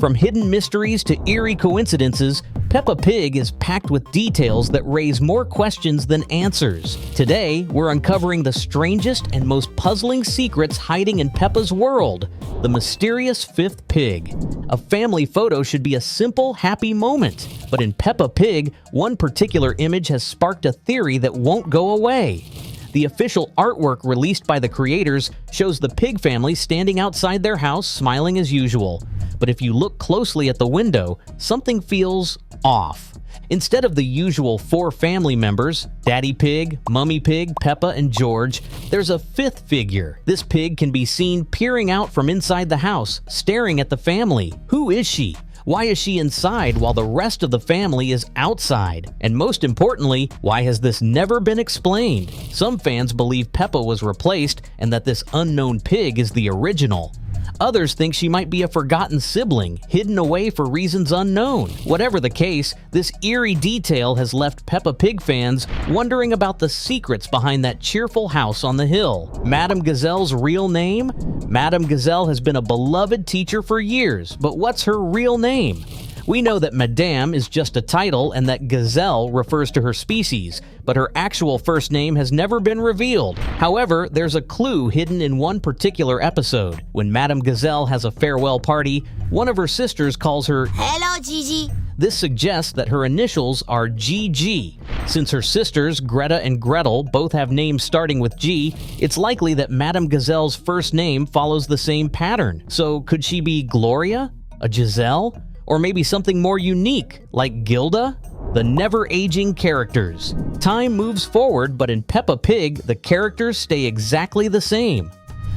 From hidden mysteries to eerie coincidences, Peppa Pig is packed with details that raise more questions than answers. Today, we're uncovering the strangest and most puzzling secrets hiding in Peppa's world, the mysterious fifth pig. A family photo should be a simple, happy moment, but in Peppa Pig, one particular image has sparked a theory that won't go away. The official artwork released by the creators shows the pig family standing outside their house smiling as usual. But if you look closely at the window, something feels off. Instead of the usual 4 family members, Daddy Pig, Mummy Pig, Peppa, and George, there's a fifth figure. This pig can be seen peering out from inside the house, staring at the family. Who is she? Why is she inside while the rest of the family is outside? And most importantly, why has this never been explained? Some fans believe Peppa was replaced and that this unknown pig is the original. Others think she might be a forgotten sibling, hidden away for reasons unknown. Whatever the case, this eerie detail has left Peppa Pig fans wondering about the secrets behind that cheerful house on the hill. Madame Gazelle's real name? Madame Gazelle has been a beloved teacher for years, but what's her real name? We know that Madame is just a title and that Gazelle refers to her species, but her actual first name has never been revealed. However, there's a clue hidden in one particular episode. When Madame Gazelle has a farewell party, one of her sisters calls her Hello, Gigi. This suggests that her initials are GG. Since her sisters, Greta and Gretel, both have names starting with G, it's likely that Madame Gazelle's first name follows the same pattern. So could she be Gloria? A Giselle? Or maybe something more unique, like Gilda? The never-aging characters. Time moves forward, but in Peppa Pig, the characters stay exactly the same.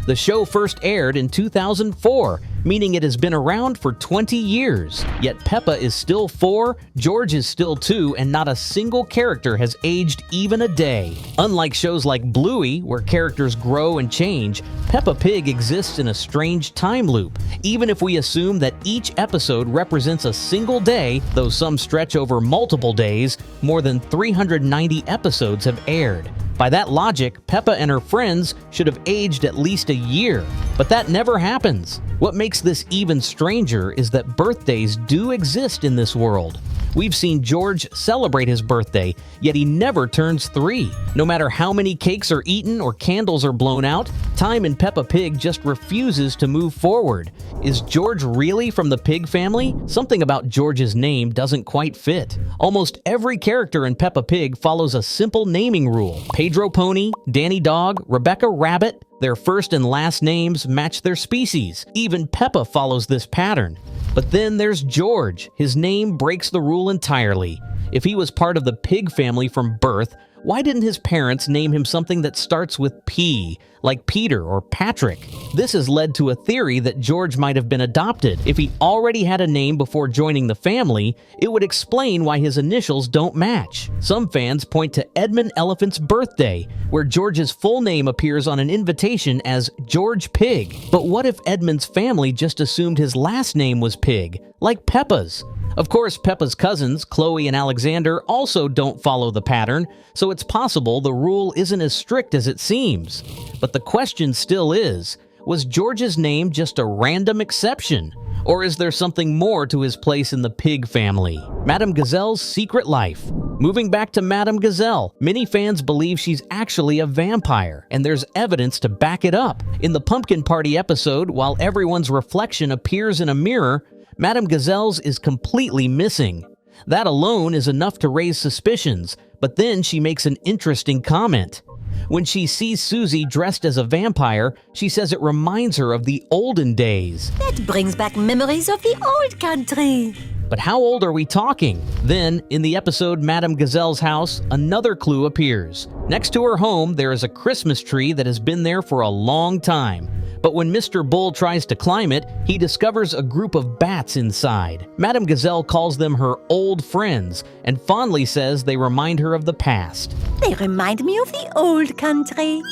The show first aired in 2004, meaning it has been around for 20 years. Yet Peppa is still 4, George is still 2, and not a single character has aged even a day. Unlike shows like Bluey, where characters grow and change, Peppa Pig exists in a strange time loop. Even if we assume that each episode represents a single day, though some stretch over multiple days, more than 390 episodes have aired. By that logic, Peppa and her friends should have aged at least a year. But that never happens. What makes this even stranger is that birthdays do exist in this world. We've seen George celebrate his birthday, yet he never turns 3. No matter how many cakes are eaten or candles are blown out, time in Peppa Pig just refuses to move forward. Is George really from the pig family? Something about George's name doesn't quite fit. Almost every character in Peppa Pig follows a simple naming rule. Pedro Pony, Danny Dog, Rebecca Rabbit, their first and last names match their species. Even Peppa follows this pattern. But then there's George. His name breaks the rule entirely. If he was part of the pig family from birth, why didn't his parents name him something that starts with P, like Peter or Patrick? This has led to a theory that George might have been adopted. If he already had a name before joining the family, it would explain why his initials don't match. Some fans point to Edmund Elephant's birthday, where George's full name appears on an invitation as George Pig. But what if Edmund's family just assumed his last name was Pig, like Peppa's? Of course, Peppa's cousins, Chloe and Alexander, also don't follow the pattern, so it's possible the rule isn't as strict as it seems. But the question still is, was George's name just a random exception? Or is there something more to his place in the pig family? Madame Gazelle's secret life. Moving back to Madame Gazelle, many fans believe she's actually a vampire, and there's evidence to back it up. In the Pumpkin Party episode, while everyone's reflection appears in a mirror, Madame Gazelle's is completely missing. That alone is enough to raise suspicions, but then she makes an interesting comment. When she sees Susie dressed as a vampire, she says it reminds her of the olden days. That brings back memories of the old country. But how old are we talking? Then, in the episode Madame Gazelle's house, another clue appears. Next to her home, there is a Christmas tree that has been there for a long time. But when Mr. Bull tries to climb it, he discovers a group of bats inside. Madame Gazelle calls them her old friends and fondly says they remind her of the past. They remind me of the old country.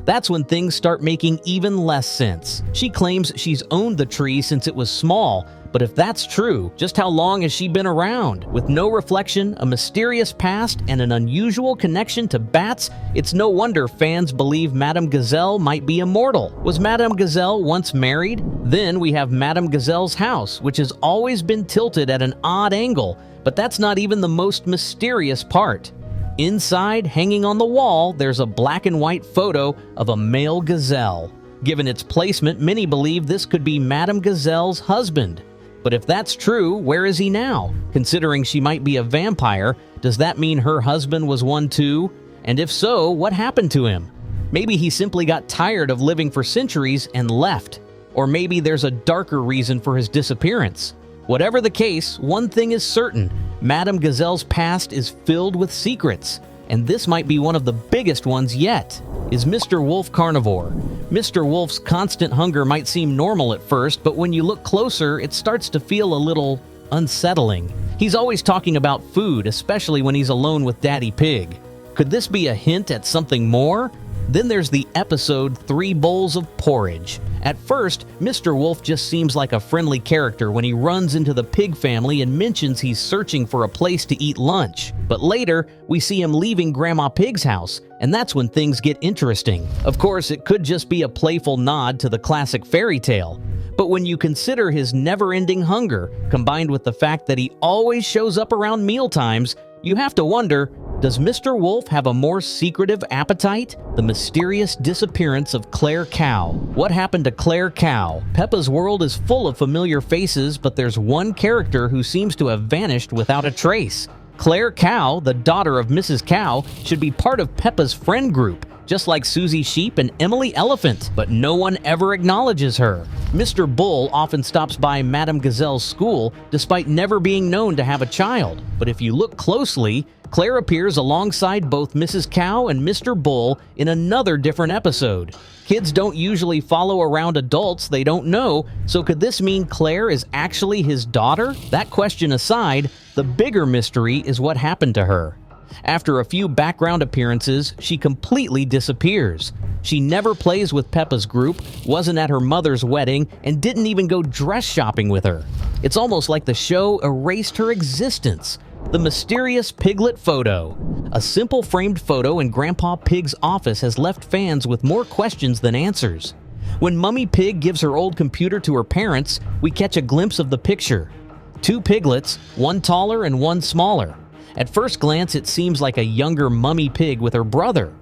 That's when things start making even less sense. She claims she's owned the tree since it was small, But if that's true, just how long has she been around? With no reflection, a mysterious past, and an unusual connection to bats, it's no wonder fans believe Madame Gazelle might be immortal. Was Madame Gazelle once married? Then we have Madame Gazelle's house, which has always been tilted at an odd angle, but that's not even the most mysterious part. Inside, hanging on the wall, there's a black and white photo of a male gazelle. Given its placement, many believe this could be Madame Gazelle's husband. But if that's true, where is he now? Considering she might be a vampire, does that mean her husband was one too? And if so, what happened to him? Maybe he simply got tired of living for centuries and left. Or maybe there's a darker reason for his disappearance. Whatever the case, one thing is certain: Madame Gazelle's past is filled with secrets. And this might be one of the biggest ones yet. Is Mr. Wolf carnivore? Mr. Wolf's constant hunger might seem normal at first, but when you look closer, it starts to feel a little unsettling. He's always talking about food, especially when he's alone with Daddy Pig. Could this be a hint at something more? Then there's the episode 3 Bowls of Porridge. At first, Mr. Wolf just seems like a friendly character when he runs into the pig family and mentions he's searching for a place to eat lunch. But later, we see him leaving Grandma Pig's house, and that's when things get interesting. Of course, it could just be a playful nod to the classic fairy tale. But when you consider his never-ending hunger, combined with the fact that he always shows up around mealtimes, you have to wonder, does Mr. Wolf have a more secretive appetite? The mysterious disappearance of Clare Cow. What happened to Clare Cow? Peppa's world is full of familiar faces, but there's one character who seems to have vanished without a trace. Clare Cow, the daughter of Mrs. Cow, should be part of Peppa's friend group, just like Susie Sheep and Emily Elephant, but no one ever acknowledges her. Mr. Bull often stops by Madame Gazelle's school, despite never being known to have a child. But if you look closely, Claire appears alongside both Mrs. Cow and Mr. Bull in another different episode. Kids don't usually follow around adults they don't know, so could this mean Claire is actually his daughter? That question aside, the bigger mystery is what happened to her. After a few background appearances, she completely disappears. She never plays with Peppa's group, wasn't at her mother's wedding, and didn't even go dress shopping with her. It's almost like the show erased her existence. The mysterious piglet photo. A simple framed photo in Grandpa Pig's office has left fans with more questions than answers. When Mummy Pig gives her old computer to her parents, we catch a glimpse of the picture. 2 piglets, one taller and one smaller. At first glance, it seems like a younger Mummy Pig with her brother.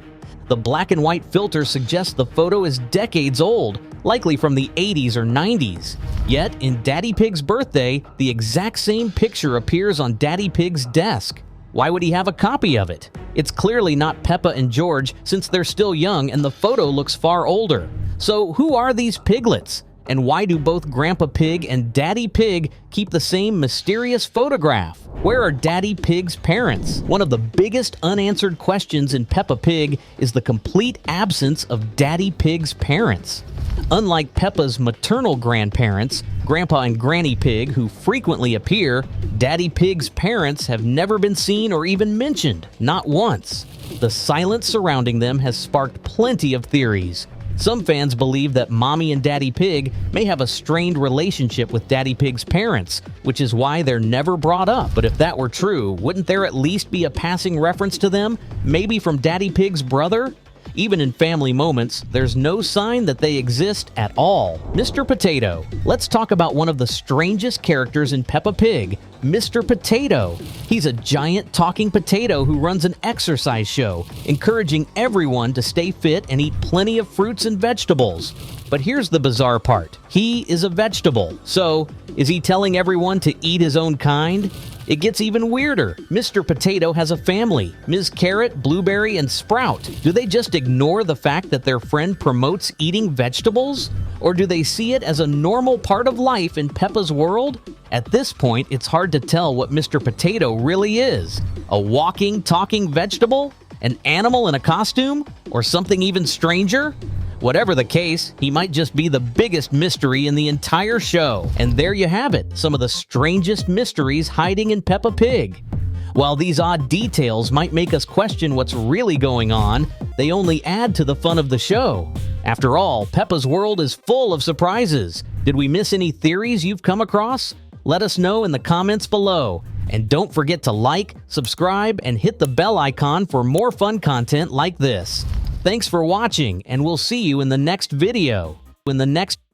The black and white filter suggests the photo is decades old, likely from the 80s or 90s. Yet, in Daddy Pig's birthday, the exact same picture appears on Daddy Pig's desk. Why would he have a copy of it? It's clearly not Peppa and George, since they're still young and the photo looks far older. So who are these piglets? And why do both Grandpa Pig and Daddy Pig keep the same mysterious photograph? Where are Daddy Pig's parents? One of the biggest unanswered questions in Peppa Pig is the complete absence of Daddy Pig's parents. Unlike Peppa's maternal grandparents, Grandpa and Granny Pig, who frequently appear, Daddy Pig's parents have never been seen or even mentioned, not once. The silence surrounding them has sparked plenty of theories. Some fans believe that Mommy and Daddy Pig may have a strained relationship with Daddy Pig's parents, which is why they're never brought up. But if that were true, wouldn't there at least be a passing reference to them, maybe from Daddy Pig's brother? Even in family moments, there's no sign that they exist at all. Mr. Potato. Let's talk about one of the strangest characters in Peppa Pig, Mr. Potato. He's a giant talking potato who runs an exercise show, encouraging everyone to stay fit and eat plenty of fruits and vegetables. But here's the bizarre part. He is a vegetable. So, is he telling everyone to eat his own kind? It gets even weirder. Mr. Potato has a family, Ms. Carrot, Blueberry, and Sprout. Do they just ignore the fact that their friend promotes eating vegetables? Or do they see it as a normal part of life in Peppa's world? At this point, it's hard to tell what Mr. Potato really is. A walking, talking vegetable? An animal in a costume? Or something even stranger? Whatever the case, he might just be the biggest mystery in the entire show. And there you have it, some of the strangest mysteries hiding in Peppa Pig. While these odd details might make us question what's really going on, they only add to the fun of the show. After all, Peppa's world is full of surprises. Did we miss any theories you've come across? Let us know in the comments below. And don't forget to like, subscribe, and hit the bell icon for more fun content like this. Thanks for watching, and we'll see you in the next video.